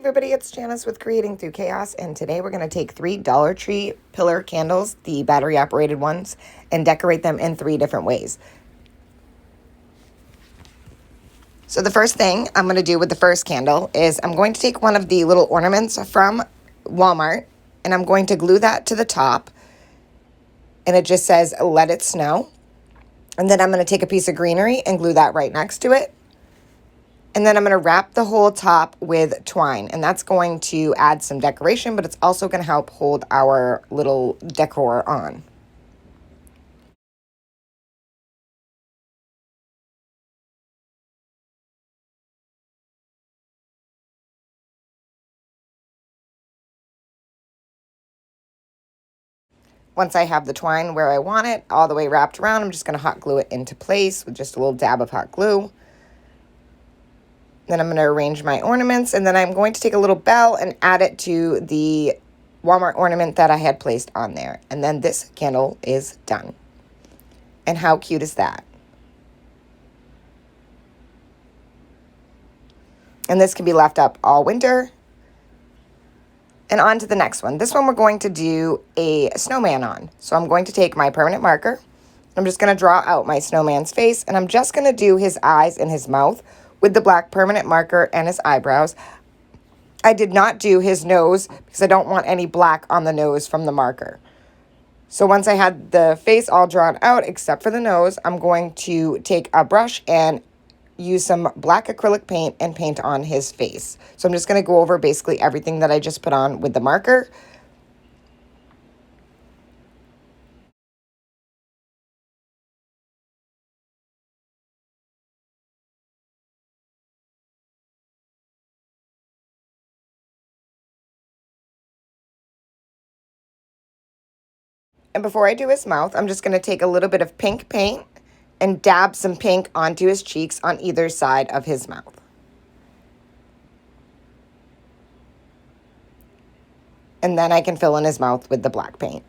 Everybody, it's Janice with Creating Through Chaos, and today we're going to take 3 Dollar Tree pillar candles, the battery operated ones, and decorate them in 3 different ways. So the first thing I'm going to do with the first candle is I'm going to take one of the little ornaments from Walmart, and I'm going to glue that to the top, and it just says, "Let it snow." And then I'm going to take a piece of greenery and glue that right next to it. And then I'm going to wrap the whole top with twine, and that's going to add some decoration, but it's also going to help hold our little decor on. Once I have the twine where I want it, all the way wrapped around, I'm just going to hot glue it into place with just a little dab of hot glue. Then I'm going to arrange my ornaments, and then I'm going to take a little bell and add it to the Walmart ornament that I had placed on there. And then this candle is done. And how cute is that? And this can be left up all winter. And on to the next one. This one we're going to do a snowman on. So I'm going to take my permanent marker. I'm just going to draw out my snowman's face, and I'm just going to do his eyes and his mouth with the black permanent marker and his eyebrows. I did not do his nose because I don't want any black on the nose from the marker. So once I had the face all drawn out except for the nose, I'm going to take a brush and use some black acrylic paint and paint on his face. So I'm just going to go over basically everything that I just put on with the marker. And before I do his mouth, I'm just going to take a little bit of pink paint and dab some pink onto his cheeks on either side of his mouth. And then I can fill in his mouth with the black paint.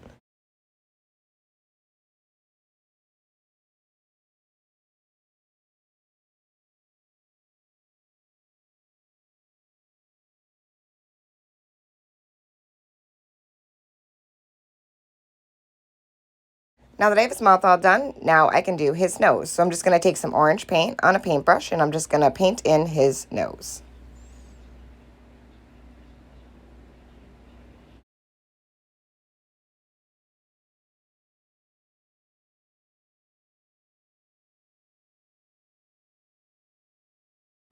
Now that I have his mouth all done, now I can do his nose. So I'm just going to take some orange paint on a paintbrush, and I'm just going to paint in his nose.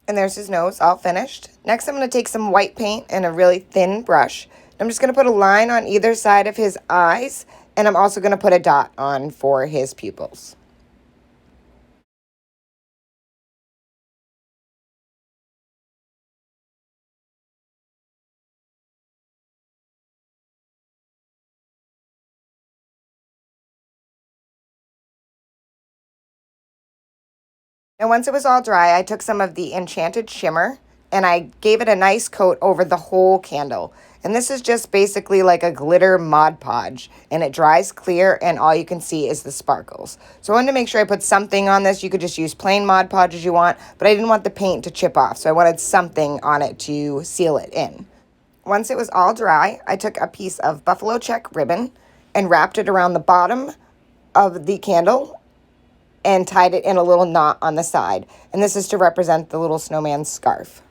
And there's his nose all finished. Next, I'm going to take some white paint and a really thin brush. I'm just going to put a line on either side of his eyes, and I'm also going to put a dot on for his pupils. And once it was all dry, I took some of the Enchanted Shimmer and I gave it a nice coat over the whole candle. And this is just basically like a glitter Mod Podge, and it dries clear and all you can see is the sparkles. So I wanted to make sure I put something on this. You could just use plain Mod Podge as you want, but I didn't want the paint to chip off, so I wanted something on it to seal it in. Once it was all dry, I took a piece of buffalo check ribbon and wrapped it around the bottom of the candle and tied it in a little knot on the side. And this is to represent the little snowman's scarf.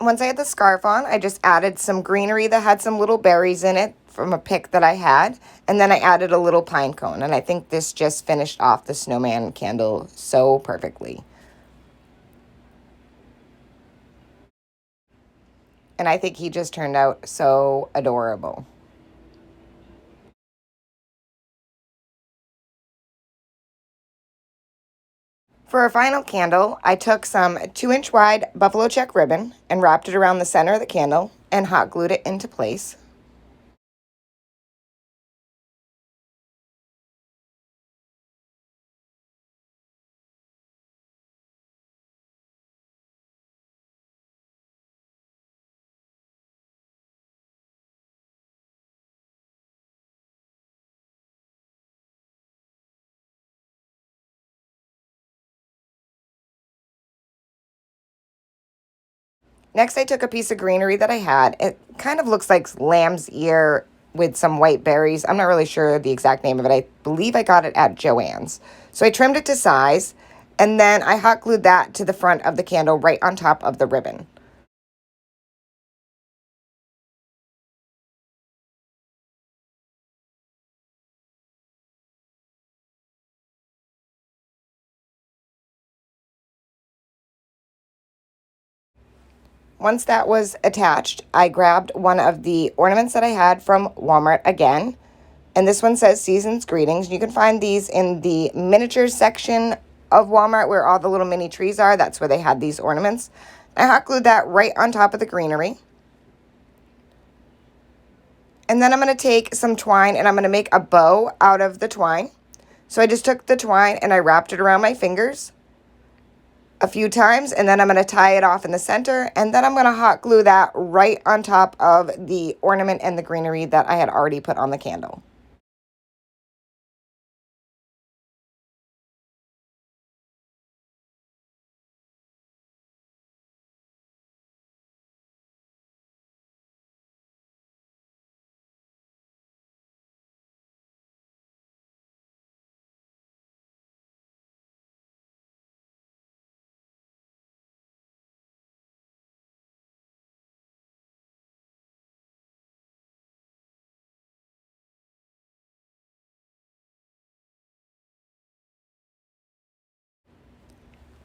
Once I had the scarf on, I just added some greenery that had some little berries in it from a pick that I had. And then I added a little pine cone. And I think this just finished off the snowman candle so perfectly. And I think he just turned out so adorable. For our final candle, I took some 2-inch wide buffalo check ribbon and wrapped it around the center of the candle and hot glued it into place. Next, I took a piece of greenery that I had. It kind of looks like lamb's ear with some white berries. I'm not really sure the exact name of it. I believe I got it at Joann's. So I trimmed it to size, and then I hot glued that to the front of the candle right on top of the ribbon. Once that was attached, I grabbed one of the ornaments that I had from Walmart again. And this one says Season's Greetings. You can find these in the miniatures section of Walmart where all the little mini trees are. That's where they had these ornaments. I hot glued that right on top of the greenery. And then I'm going to take some twine and I'm going to make a bow out of the twine. So I just took the twine and I wrapped it around my fingers a few times, and then I'm going to tie it off in the center, and then I'm going to hot glue that right on top of the ornament and the greenery that I had already put on the candle.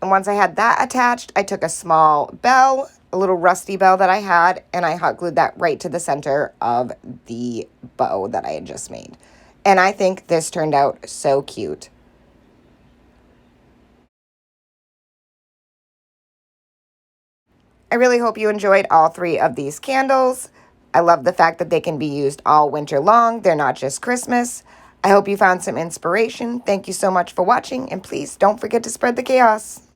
And once I had that attached, I took a small bell, a little rusty bell that I had, and I hot glued that right to the center of the bow that I had just made. And I think this turned out so cute. I really hope you enjoyed all 3 of these candles. I love the fact that they can be used all winter long. They're not just Christmas. I hope you found some inspiration. Thank you so much for watching, and please don't forget to spread the chaos.